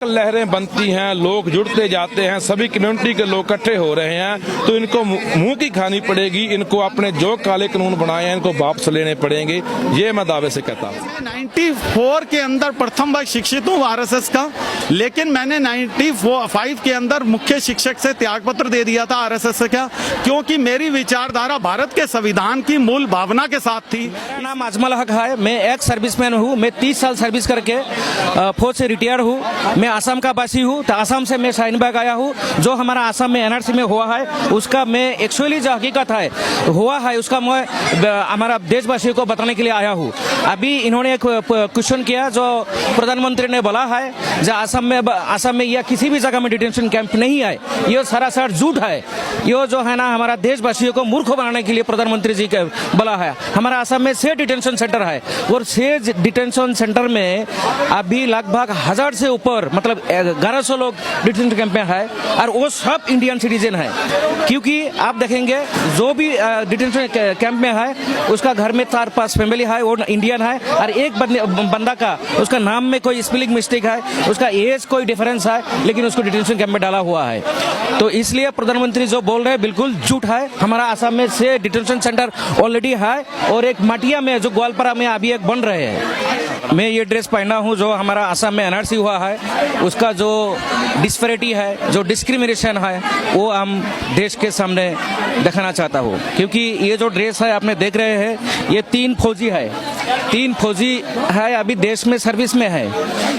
लहरें बनती हैं, लोग जुड़ते जाते हैं, सभी कम्युनिटी के लोग इकट्ठे हो रहे हैं, तो इनको मुंह की खानी पड़ेगी। इनको अपने जो काले कानून बनाए हैं इनको वापस लेने पड़ेंगे, ये मैं दावे से कहता हूँ। 94 के अंदर प्रथम वर्ष शिक्षित हूँ आरएसएस का, लेकिन मैंने 95 के अंदर मुख्य शिक्षक से त्यागपत्र दे दिया था आरएसएस से, क्या क्योंकि मेरी विचारधारा भारत के संविधान की मूल भावना के साथ थी। मेरा नाम अजमल हक है, मैं एक्स सर्विसमैन हूँ। मैं 30 साल सर्विस करके फौज से रिटायर हूँ। मैं असम का वासी हूँ, तो असम से मैं शाहीनबाग आया हूँ। जो हमारा असम में एनआरसी में हुआ है उसका मैं एक्चुअली जो हकीकत है हुआ है उसका मैं हमारा देशवासियों को बताने के लिए आया हूँ। अभी इन्होंने एक क्वेश्चन किया जो प्रधानमंत्री ने बोला है जो असम में या किसी भी जगह में डिटेंशन कैंप नहीं है, ये सरासर झूठ है। ये जो है ना हमारा देशवासियों को मूर्ख बनाने के लिए प्रधानमंत्री जी का बोला है। हमारा असम में 6 डिटेंशन सेंटर है और 6 डिटेंशन सेंटर में अभी लगभग 1000 से ऊपर मतलब 1100 लोग डिटेंशन कैंप में है और वो सब इंडियन सिटीजन है। क्योंकि आप देखेंगे जो भी डिटेंशन कैंप में है उसका घर में 4-5 फैमिली है, वो इंडियन है और एक बंदा का उसका नाम में कोई स्पेलिंग मिस्टेक है, उसका एज कोई डिफरेंस है, लेकिन उसको डिटेंशन कैंप में डाला हुआ है। तो इसलिए प्रधानमंत्री जो बोल रहे हैं बिल्कुल झूठ है। हमारा असम में 6 डिटेंशन सेंटर ऑलरेडी है और एक माटिया में जो ग्वालपारा में अभी एक बन रहे हैं। मैं ये ड्रेस पहना हूँ जो हमारा असम में एनआरसी हुआ है उसका जो डिस्पैरिटी है, जो डिस्क्रिमिनेशन है, वो हम देश के सामने दिखाना चाहता हूँ। क्योंकि ये जो ड्रेस है आपने देख रहे हैं, ये 3 फौजी है, 3 फौजी है अभी देश में सर्विस में है,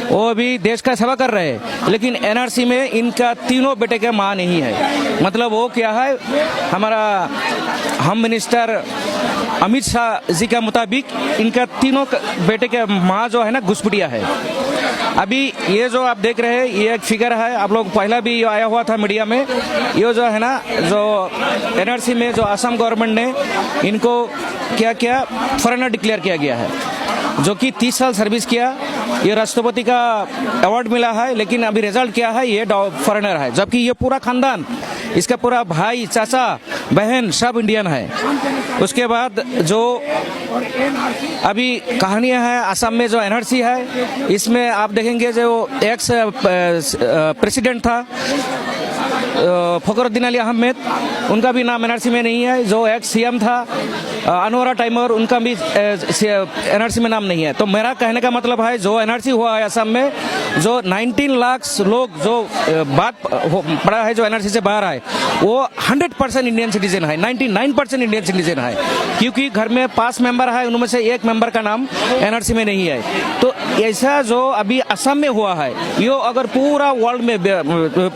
वो अभी देश का सेवा कर रहे हैं, लेकिन एनआरसी में इनका तीनों बेटे का माँ नहीं है। मतलब वो क्या है, हमारा होम मिनिस्टर अमित शाह जी के मुताबिक इनका तीनों बेटे के माँ जो है ना घुसपैठिया है। अभी ये जो आप देख रहे हैं ये एक फिगर है, आप लोग पहला भी आया हुआ था मीडिया में। ये जो है ना जो एनआरसी में जो असम गवर्नमेंट ने इनको क्या क्या फॉरेनर डिक्लेयर किया गया है, जो कि 30 साल सर्विस किया, ये राष्ट्रपति का अवार्ड मिला है, लेकिन अभी रिजल्ट क्या है ये फॉरेनर है, जबकि ये पूरा खानदान इसका पूरा भाई चाचा बहन सब इंडियन है। उसके बाद जो अभी कहानियां है असम में जो एनआरसी है इसमें आप देखेंगे जो एक्स प्रेसिडेंट था फखरुद्दीन अली अहमद, उनका भी नाम एनआरसी में नहीं है। जो एक्स सीएम था अनवरा टाइमर, उनका भी एनआरसी में नाम नहीं है। तो मेरा कहने का मतलब है जो एनआरसी हुआ है असम में, जो 19 लाख लोग जो बात पड़ा है जो एनआरसी से बाहर आए, वो 100% इंडियन सिटीजन है, 99% इंडियन सिटीजन है। क्योंकि घर में 5 मेंबर है, उनमें से 1 मेंबर का नाम एनआरसी में नहीं है। तो ऐसा जो अभी असम में हुआ है, ये अगर पूरा वर्ल्ड में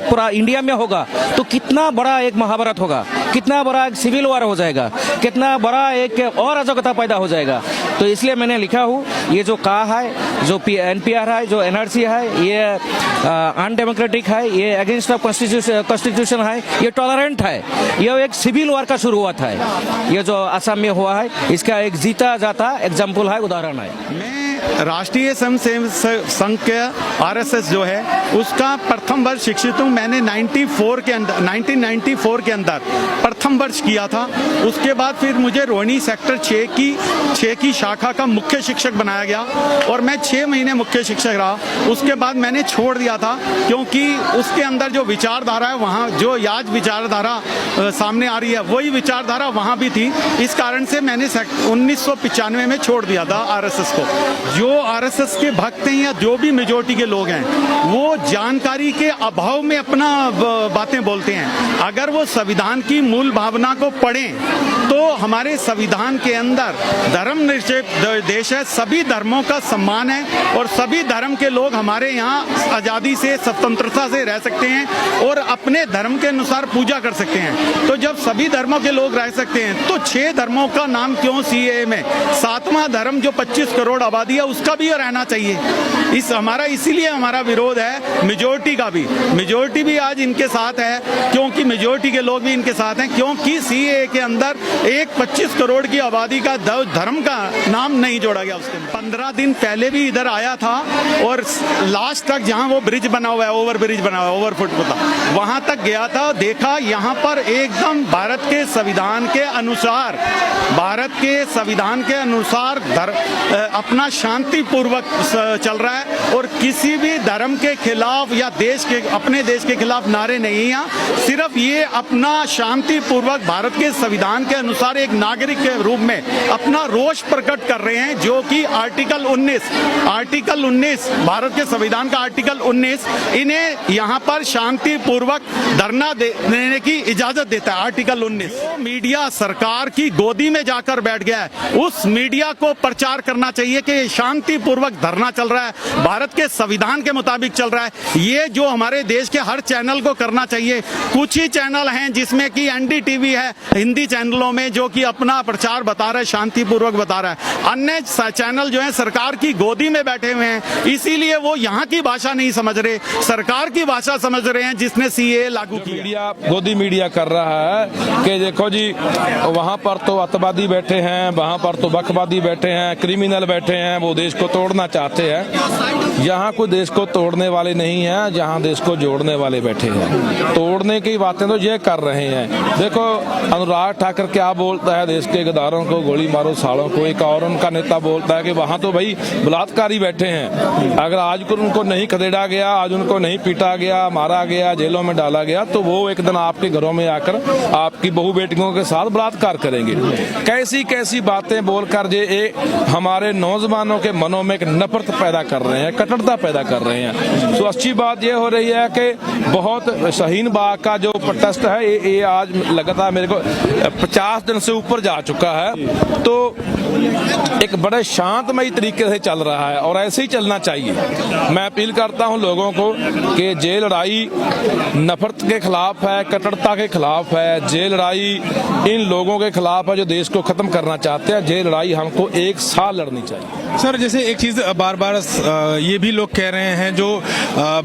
पूरा इंडिया में होगा तो कितना बड़ा एक महाभारत होगा, कितना बड़ा एक सिविल वॉर हो जाएगा, कितना बड़ा एक और अराजकता पैदा हो जाएगा। तो इसलिए मैंने लिखा हूँ ये जो कहा है, जो एनपीआर है, जो एनआरसी है, ये अनडेमोक्रेटिक है, ये अगेंस्ट ऑफ कॉन्स्टिट्यूशन है, ये टॉलरेंट है, ये एक सिविल वॉर का शुरुआत है। ये जो असम में हुआ है इसका एक जीता जाता एग्जाम्पल है, उदाहरण है। राष्ट्रीय स्वयंसेवक संघ के आरएसएस जो है उसका प्रथम वर्ष शिक्षित हूँ। मैंने 1994 के अंदर प्रथम वर्ष किया था। उसके बाद फिर मुझे रोहिणी सेक्टर 6 की शाखा का मुख्य शिक्षक बनाया गया और मैं 6 महीने मुख्य शिक्षक रहा। उसके बाद मैंने छोड़ दिया था क्योंकि उसके अंदर जो विचारधारा है वहाँ जो आज विचारधारा सामने आ रही है वही विचारधारा वहाँ भी थी। इस कारण से मैंने 1995 में छोड़ दिया था आरएसएस को। जो आरएसएस के भक्त हैं या जो भी मेजोरिटी के लोग हैं वो जानकारी के अभाव में अपना बातें बोलते हैं। अगर वो संविधान की मूल भावना को पढ़ें तो हमारे संविधान के अंदर धर्मनिरपेक्ष देश है, सभी धर्मों का सम्मान है और सभी धर्म के लोग हमारे यहाँ आज़ादी से स्वतंत्रता से रह सकते हैं और अपने धर्म के अनुसार पूजा कर सकते हैं। तो जब सभी धर्मों के लोग रह सकते हैं तो 6 धर्मों का नाम क्यों सीएए में? 7वां धर्म जो 25 करोड़ आबादी है उसका भी रहना चाहिए। इसीलिए हमारा विरोध है मेजोरिटी का भी, मेजोरिटी भी आज इनके साथ है, क्योंकि मेजोरिटी के लोग भी इनके साथ हैं, क्योंकि सीए के अंदर एक 25 करोड़ की आबादी का धर्म का नाम नहीं जोड़ा गया। उसके 15 दिन पहले भी इधर आया था और लास्ट तक जहां वो ब्रिज बना हुआ है, ओवर ब्रिज बना हुआ है, ओवरफुट होता, वहां तक गया था। देखा यहाँ पर एकदम भारत के संविधान के अनुसार, भारत के संविधान के अनुसार अपना शांतिपूर्वक चल रहा है और किसी भी धर्म के खिलाफ या देश के, अपने देश के खिलाफ नारे नहीं है। सिर्फ ये अपना शांतिपूर्वक भारत के संविधान के अनुसार एक नागरिक के रूप में अपना रोष प्रकट कर रहे हैं, जो कि आर्टिकल 19 भारत के संविधान का आर्टिकल 19 इन्हें यहाँ पर शांतिपूर्वक धरना देने की इजाजत देता है। आर्टिकल 19 मीडिया सरकार की गोदी में जाकर बैठ गया है, उस मीडिया को प्रचार करना चाहिए कि शांतिपूर्वक धरना चल रहा है, भारत के संविधान के मुताबिक चल रहा है। ये जो हमारे देश के हर चैनल को करना चाहिए। कुछ ही चैनल हैं जिसमें कि एनडीटीवी है हिंदी चैनलों में, जो कि अपना प्रचार बता रहा है, शांतिपूर्वक बता रहा है। अन्य चैनल जो है सरकार की गोदी में बैठे हुए हैं, इसीलिए वो यहाँ की भाषा नहीं समझ रहे, सरकार की भाषा समझ रहे हैं जिसने सीए लागू किया। मीडिया गोदी मीडिया कर रहा है कि देखो जी वहां पर तो अतवादी बैठे हैं, वहां पर तो बखवादी बैठे हैं, क्रिमिनल बैठे हैं, वो देश को तोड़ना चाहते हैं। यहाँ कोई देश को तोड़ने वाले नहीं है, जहाँ देश को जोड़ने वाले बैठे हैं। तोड़ने की बातें तो ये कर रहे हैं। देखो अनुराग ठाकुर क्या बोलता है, देश के गद्दारों को गोली मारो सालों को। एक और उनका नेता बोलता है कि वहां तो भाई बलात्कारी बैठे हैं, अगर आज को उनको नहीं खदेड़ा गया, आज उनको नहीं पीटा गया, मारा गया, जेलों में डाला गया, तो वो एक दिन आपके घरों में आकर आपकी बहू बेटियों के साथ बलात्कार करेंगे। कैसी कैसी बातें बोलकर जे हमारे नौजवानों के मनों में एक नफरत पैदा कर रहे हैं, कट्टरता पैदा कर रहे हैं। तो अच्छी बात यह हो रही है कि बहुत शाहीन बाग का जो प्रोटेस्ट है ये आज लगातार मेरे को 50 दिन से ऊपर जा चुका है, तो एक बड़े शांतमयी तरीके से चल रहा है और ऐसे ही चलना चाहिए। मैं अपील करता हूं लोगों को कि ये लड़ाई नफरत के खिलाफ है, कट्टरता के खिलाफ है, ये लड़ाई इन लोगों के खिलाफ है जो देश को खत्म करना चाहते हैं। ये लड़ाई हमको एक साथ लड़नी चाहिए। सर जैसे एक चीज बार बार ये भी लोग कह रहे हैं, जो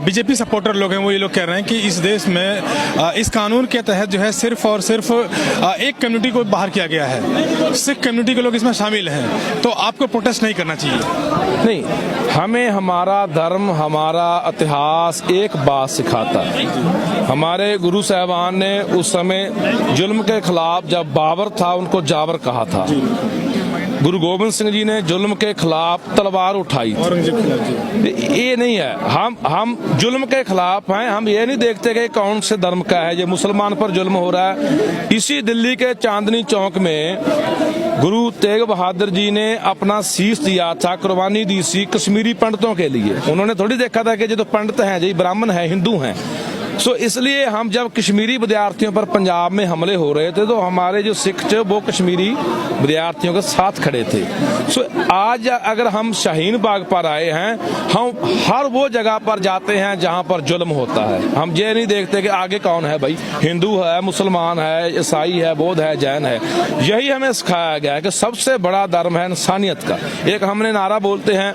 बीजेपी सपोर्टर लोग हैं वो ये लोग कह रहे हैं कि इस देश में इस कानून के तहत जो है सिर्फ और सिर्फ एक कम्युनिटी को बाहर किया गया है, सिख कम्युनिटी के लोग इसमें शामिल हैं, तो आपको प्रोटेस्ट नहीं करना चाहिए? नहीं, हमें हमारा धर्म, हमारा इतिहास एक बात सिखाता है। हमारे गुरु साहबान ने उस समय जुल्म के खिलाफ, जब बाबर था उनको जाबर कहा था, गुरु गोविंद सिंह जी ने जुल्म के खिलाफ तलवार उठाई थी। ये नहीं है, हम जुल्म के खिलाफ हैं। हम ये नहीं देखते कि कौन से धर्म का है, ये मुसलमान पर जुल्म हो रहा है। इसी दिल्ली के चांदनी चौक में गुरु तेग बहादुर जी ने अपना शीश दिया था, कुर्बानी दी थी कश्मीरी पंडितों के लिए। उन्होंने थोड़ी देखा था कि जो तो पंडित हैं, जी ब्राह्मण हैं, हिंदू हैं। सो इसलिए हम जब कश्मीरी विद्यार्थियों पर पंजाब में हमले हो रहे थे तो हमारे जो सिख थे वो कश्मीरी विद्यार्थियों के साथ खड़े थे। सो आज अगर हम शाहीन बाग पर आए हैं, हम हर वो जगह पर जाते हैं जहां पर जुल्म होता है। हम ये नहीं देखते कि आगे कौन है, भाई हिंदू है, मुसलमान है, ईसाई है, बौद्ध है, जैन है। यही हमें सिखाया गया है कि सबसे बड़ा धर्म है इंसानियत का। एक हमने नारा बोलते हैं,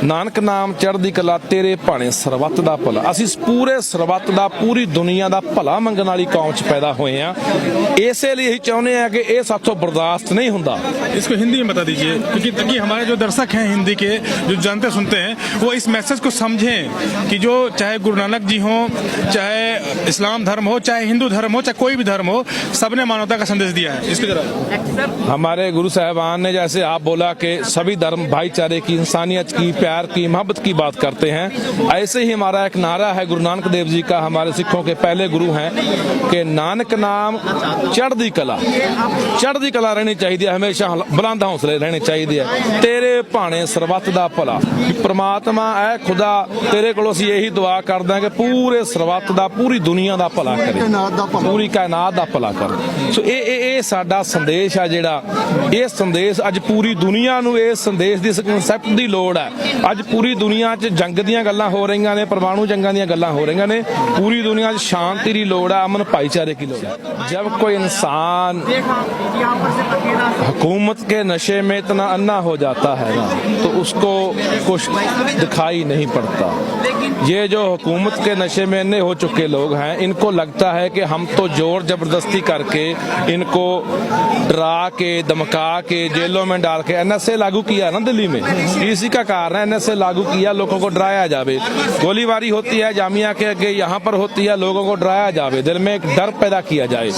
नानक नाम चढ़दी कला तेरे भाणे सरबत दा भला। ਅਸੀਂ पूरे सरबत दा, पूरी दुनिया दा भला मंगण वाली कौम च पैदा हुए हैं। इसे लिए ही चाਹੁੰਦੇ हैं कि ये साथों बर्दाश्त नहीं हुंदा। इसको हिंदी में बता दीजिए, क्योंकि ताकि हमारे जो दर्शक हैं हिंदी के, जो जानते सुनते हैं, वो इस मैसेज को समझें कि जो चाहे गुरु नानक जी हो, चाहे इस्लाम धर्म हो, चाहे हिंदू धर्म हो, चाहे कोई भी धर्म हो, सबने मानवता का संदेश दिया है। इसकी जरा हमारे गुरु साहबान ने, जैसे आप बोला कि सभी धर्म भाईचारे की, इंसानियत की, प्यार की, मोहब्बत की बात करते हैं, ऐसे ही हमारा एक नारा है गुरु नानक देव जी का, हमारे सिखों के पहले गुरु हैं, कि नानक नाम चढ़दी कला, चढ़दी कला रहनी चाहिए, हमेशा बुलंद हौसले रहने चाहिए। तेरे भाणे सरबत दा भला, परमात्मा है खुदा तेरे को यही दुआ करते हैं कि पूरे सरबत दा, पूरी दुनिया का भला करे, पूरी कायनात का भला करे। सो ये साडा संदेश है जिहड़ा, ये संदेश अज पूरी दुनिया नूं इस संदेश दी, इस कंसैप्ट दी लोड़ है। अज पूरी दुनिया च जंग दियां गल्लां हो रही ने, परमाणु जंगां दियां गल्लां हो रही ने। पूरी दुनिया च शांति की लोड़ है, अमन भाईचारे की लोड़ है। जब कोई इंसान हुकूमत के नशे में इतना अन्ना हो जाता है ना, तो उसको कुछ दिखाई नहीं पड़ता। ये जो हुकूमत के नशे में अन्य हो चुके लोग हैं, इनको लगता है कि हम तो जोर जबरदस्ती करके इनको डरा के धमका के जेलों में डाल के एनएसए लागू किया ना दिल्ली में, इसी का कारण है। एनएसए लागू किया, लोगों को डराया जावे, गोलीबारी होती है जामिया के आगे, यहाँ पर होती है, लोगों को डराया जावे, दिल में एक डर पैदा किया जाए,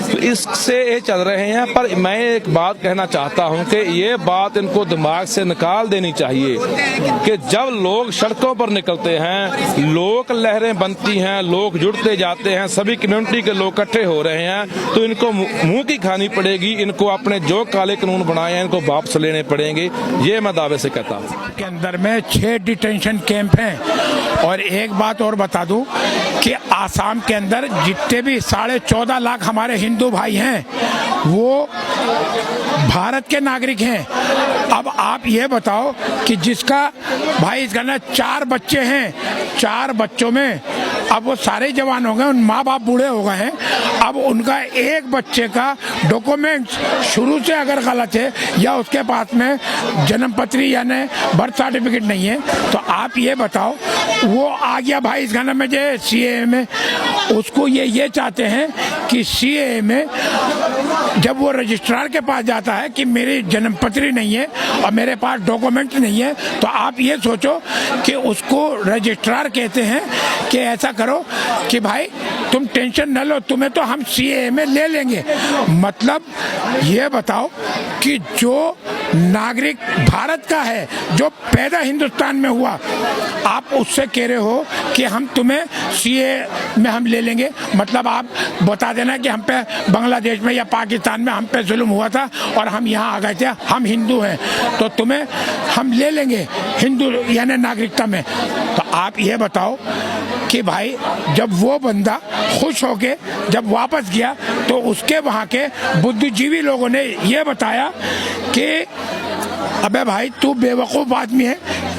तो इससे ये चल रहे हैं। पर मैं एक बात कहना चाहता हूँ कि ये बात इनको दिमाग से निकाल देनी चाहिए कि जब लोग सड़कों पर निकलते हैं, लोक लहरें बनती हैं, लोग जुड़ते जाते हैं, सभी कम्युनिटी के लोग इकट्ठे हो रहे हैं, तो इनको मुंह की खानी पड़ेगी। इनको अपने जो काले कानून बनाए हैं इनको वापस लेने पड़ेंगे, ये मैं दावे से कहता हूँ। के अंदर में 6 डिटेंशन कैंप हैं। और एक बात और बता दूं कि आसाम के अंदर जितने भी 14.5 लाख हमारे हिंदू भाई हैं वो भारत के नागरिक हैं। अब आप ये बताओ कि जिसका भाई इसका ना 4 बच्चे हैं, 4 बच्चों में अब वो सारे जवान हो गए, उन माँ बाप बूढ़े हो गए हैं, अब उनका एक बच्चे का डॉक्यूमेंट्स शुरू से अगर गलत है या उसके पास में जन्म पत्री यानी बर्थ सर्टिफिकेट नहीं है, तो आप ये बताओ वो आ गया भाई इस गाना में जो CAA में, उसको ये चाहते हैं कि CAA में जब वो रजिस्ट्रार के पास जाता है कि मेरी जन्म पत्री नहीं है और मेरे पास डॉक्यूमेंट नहीं है, तो आप ये सोचो कि उसको रजिस्ट्रार कहते हैं कि ऐसा करो कि भाई तुम टेंशन न लो, तुम्हें तो हम CAA में ले लेंगे। मतलब ये बताओ कि जो नागरिक भारत का है, जो पैदा हिंदुस्तान में हुआ, आप उससे कह रहे हो कि हम तुम्हें CAA में हम ले लेंगे। मतलब आप बता देना कि हम पे बांग्लादेश में या पाकिस्तान में हम पे जुल्म हुआ था और हम यहाँ आ गए थे, हम हिंदू हैं, तो तुम्हें हम ले लेंगे हिंदू यानी नागरिकता में। तो आप ये बताओ कि भाई जब वो बंदा खुश होके जब वापस गया तो उसके वहाँ के बुद्धिजीवी लोगों ने ये बताया कि अबे भाई तू बेवकूफ़ आदमी है,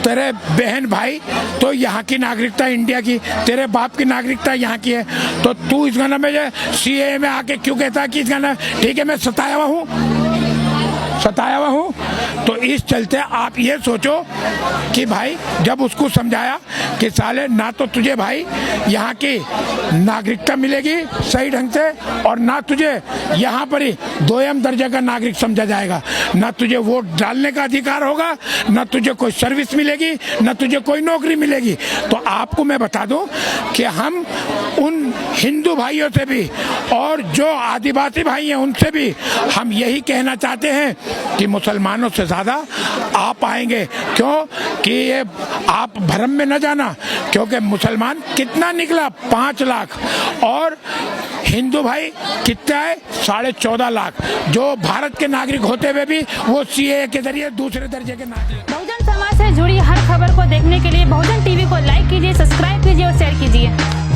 तेरे बहन भाई तो यहाँ की नागरिकता इंडिया की, तेरे बाप की नागरिकता यहाँ की है, तो तू इस गाना में CAA में आके क्यों कहता है कि इस गाना ठीक है मैं सताया हुआ हूँ। तो इस चलते आप ये सोचो कि भाई जब उसको समझाया कि साले ना तो तुझे भाई यहाँ की नागरिकता मिलेगी सही ढंग से और ना तुझे यहाँ पर ही 2m दर्जे का नागरिक समझा जाएगा, ना तुझे वोट डालने का अधिकार होगा, ना तुझे कोई सर्विस मिलेगी, ना तुझे कोई नौकरी मिलेगी। तो आपको मैं बता दूं कि हम उन हिंदू भाइयों से भी और जो आदिवासी भाई हैं उनसे भी हम यही कहना चाहते हैं कि मुसलमानों से ज़्यादा आप आएंगे। क्यों कि ये आप भ्रम में न जाना, क्योंकि मुसलमान कितना निकला 5 लाख और हिंदू भाई कितना है 14.5 लाख, जो भारत के नागरिक होते हुए भी वो CAA के जरिए दूसरे दर्जे के नागरिक। बहुजन समाज से जुड़ी हर खबर को देखने के लिए बहुजन TV को लाइक कीजिए, सब्सक्राइब कीजिए और शेयर कीजिए।